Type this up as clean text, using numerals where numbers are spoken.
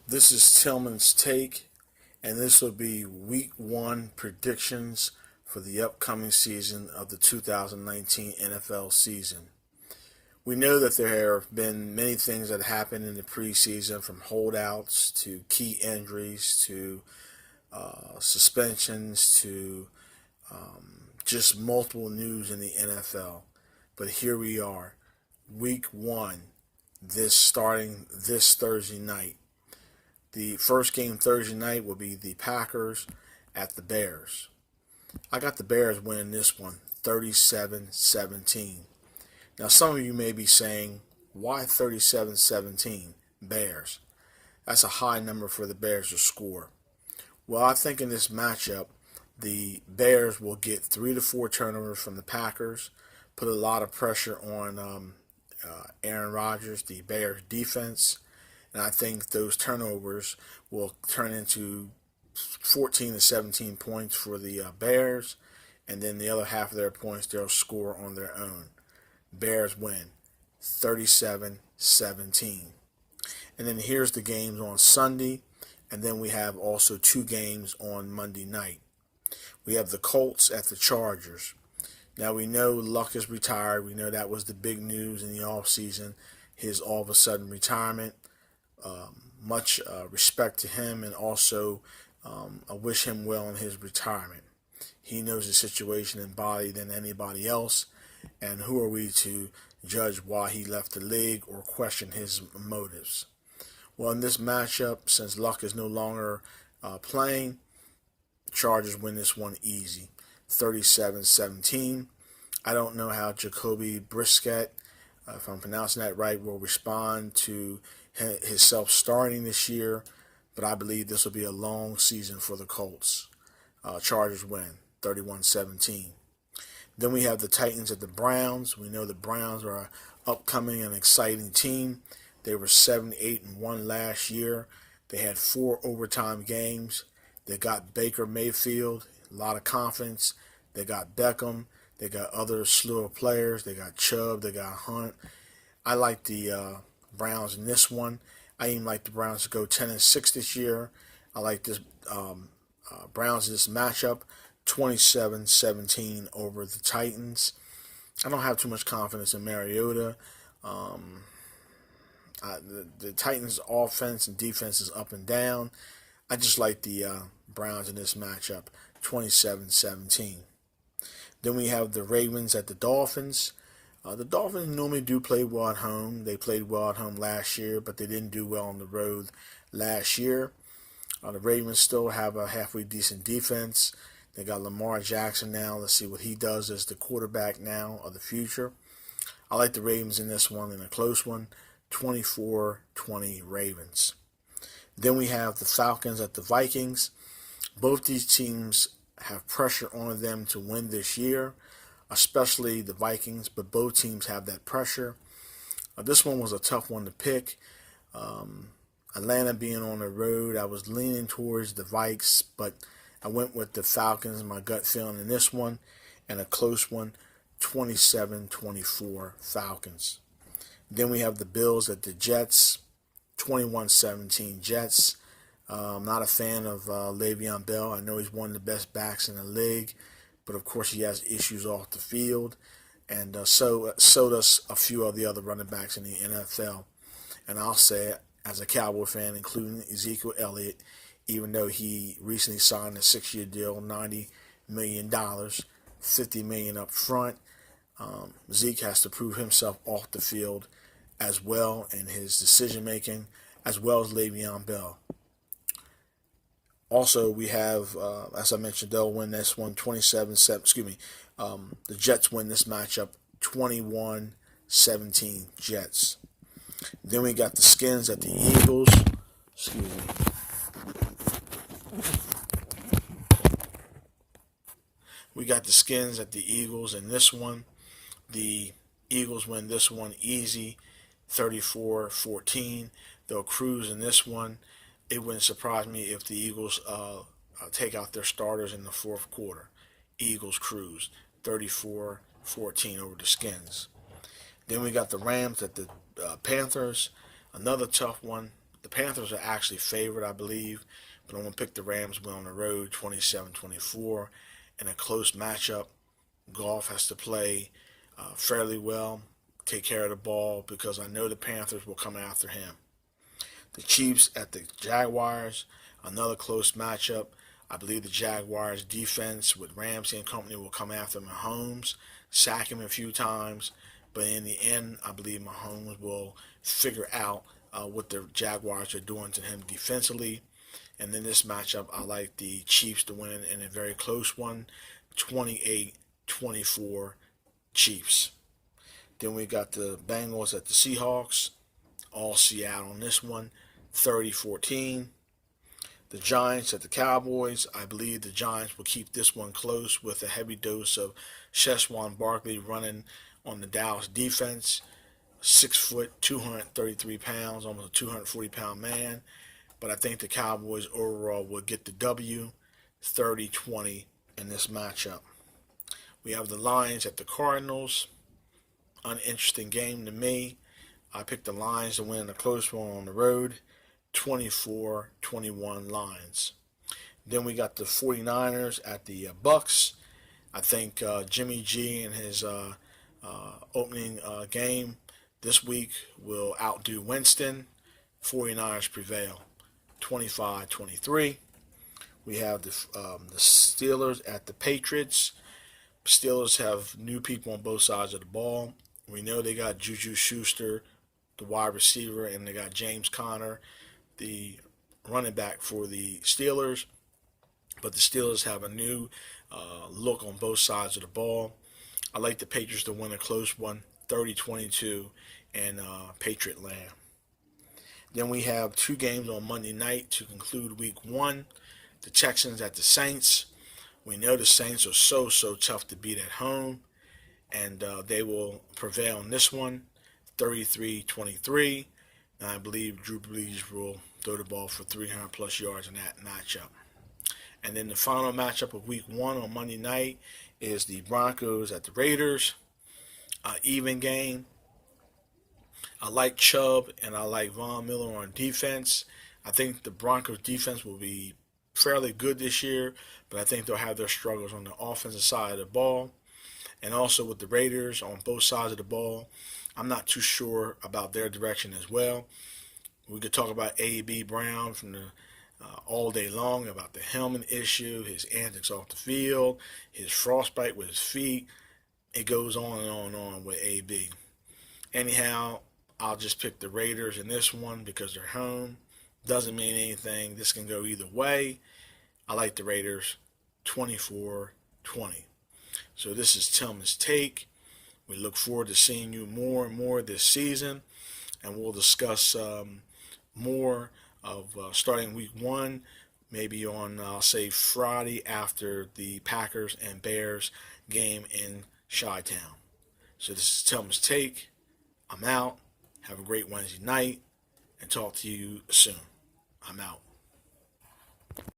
This is Tillman's take, and this will be week one predictions for the upcoming season of the 2019 NFL season. We know that there have been many things that happened in the preseason, from holdouts to key injuries to suspensions to just multiple news in the NFL. But here we are, week one, this starting this Thursday night. The first game Thursday night will be the Packers at the Bears. I got the Bears winning this one 37-17. Now, some of you may be saying, why 37-17 Bears? That's a high number for the Bears to score. Well, I think in this matchup, the Bears will get 3 to 4 turnovers from the Packers, put a lot of pressure on Aaron Rodgers, the Bears defense, and I think those turnovers will turn into 14 to 17 points for the Bears, and then the other half of their points they'll score on their own. Bears win 37-17. And then here's the games on Sunday, and then we have also 2 games on Monday night. We have the Colts at the Chargers. Now, we know Luck is retired. We know that was the big news in the offseason, his all of a sudden retirement. Much respect to him, and also I wish him well in his retirement. He knows the situation in body than anybody else, and who are we to judge why he left the league or question his motives? Well, in this matchup, since Luck is no longer playing, Chargers win this one easy, 37-17. I don't know how Jacoby Brissett, if I'm pronouncing that right, will respond to himself starting this year, but I believe this will be a long season for the Colts. Chargers win 31-17. Then we have the Titans at the Browns. We know the Browns are an upcoming and exciting team. They were 7-8-1 last year. They had 4 overtime games. They got Baker Mayfield, a lot of confidence. They got Beckham. They got other slew of players. They got Chubb. They got Hunt. I like the Browns in this one. I even like the Browns to go 10-6 this year. I like this Browns in this matchup 27-17 over the Titans. I don't have too much confidence in Mariota. The Titans' offense and defense is up and down. I just like the Browns in this matchup 27-17. Then we have the Ravens at the Dolphins. The Dolphins normally do play well at home. They played well at home last year, but they didn't do well on the road last year. The Ravens still have a halfway decent defense. They got Lamar Jackson now. Let's see what he does as the quarterback now of the future. I like the Ravens in this one, in a close one, 24-20 Ravens. Then we have the Falcons at the Vikings. Both these teams have pressure on them to win this year, especially the Vikings, but both teams have that pressure. This one was a tough one to pick. Atlanta being on the road, I was leaning towards the Vikes, but I went with the Falcons, my gut feeling in this one, and a close one, 27-24 Falcons. Then we have the Bills at the Jets, 21-17 Jets. I'm not a fan of Le'Veon Bell. I know he's one of the best backs in the league, but of course he has issues off the field, and so does a few of the other running backs in the NFL. And I'll say it as a Cowboy fan, including Ezekiel Elliott, even though he recently signed a 6-year deal, $90 million, $50 million up front. Zeke has to prove himself off the field as well in his decision making, as well as Le'Veon Bell. Also, we have, as I mentioned, they'll win this one 27-7. The Jets win this matchup 21-17 Jets. Then we got the Skins at the Eagles. Excuse me. We got the Skins at the Eagles in this one. The Eagles win this one easy, 34-14. They'll cruise in this one. It wouldn't surprise me if the Eagles take out their starters in the fourth quarter. Eagles cruise, 34-14 over the Skins. Then we got the Rams at the Panthers. Another tough one. The Panthers are actually favored, I believe, but I'm going to pick the Rams win on the road 27-24 in a close matchup. Goff has to play fairly well, take care of the ball, because I know the Panthers will come after him. The Chiefs at the Jaguars, another close matchup. I believe the Jaguars defense with Ramsey and company will come after Mahomes, sack him a few times, but in the end, I believe Mahomes will figure out what the Jaguars are doing to him defensively. And then this matchup, I like the Chiefs to win in a very close one, 28-24 Chiefs. Then we got the Bengals at the Seahawks, all Seattle on this one, 30-14. The Giants at the Cowboys. I believe the Giants will keep this one close with a heavy dose of Sheshwan Barkley running on the Dallas defense. 6 foot, 233 pounds, almost a 240-pound man. But I think the Cowboys overall will get the W, 30-20 in this matchup. We have the Lions at the Cardinals. Uninteresting game to me. I picked the Lions to win a close one on the road, 24-21 Lions. Then we got the 49ers at the Bucks. I think Jimmy G in his opening game this week will outdo Winston. 49ers prevail, 25-23. We have the Steelers at the Patriots. Steelers have new people on both sides of the ball. We know they got Juju Schuster, the wide receiver, and they got James Conner, the running back for the Steelers. But the Steelers have a new look on both sides of the ball. I like the Patriots to win a close one, 30-22 in Patriot land. Then we have two games on Monday night to conclude week one. The Texans at the Saints. We know the Saints are so tough to beat at home, and they will prevail in this one, 33-23. And I believe Drew Brees will throw the ball for 300-plus yards in that matchup. And then the final matchup of week one on Monday night is the Broncos at the Raiders. Even game. I like Chubb and I like Von Miller on defense. I think the Broncos defense will be fairly good this year, but I think they'll have their struggles on the offensive side of the ball. And also with the Raiders on both sides of the ball, I'm not too sure about their direction as well. We could talk about A.B. Brown from the all day long about the helmet issue, his antics off the field, his frostbite with his feet. It goes on and on and on with A.B. Anyhow, I'll just pick the Raiders in this one because they're home. Doesn't mean anything. This can go either way. I like the Raiders 24-20. So this is Tillman's Take. We look forward to seeing you more and more this season. And we'll discuss more of starting week one, maybe on, I'll say, Friday after the Packers and Bears game in Chi-Town. So this is Tillman's Take. I'm out. Have a great Wednesday night and talk to you soon. I'm out.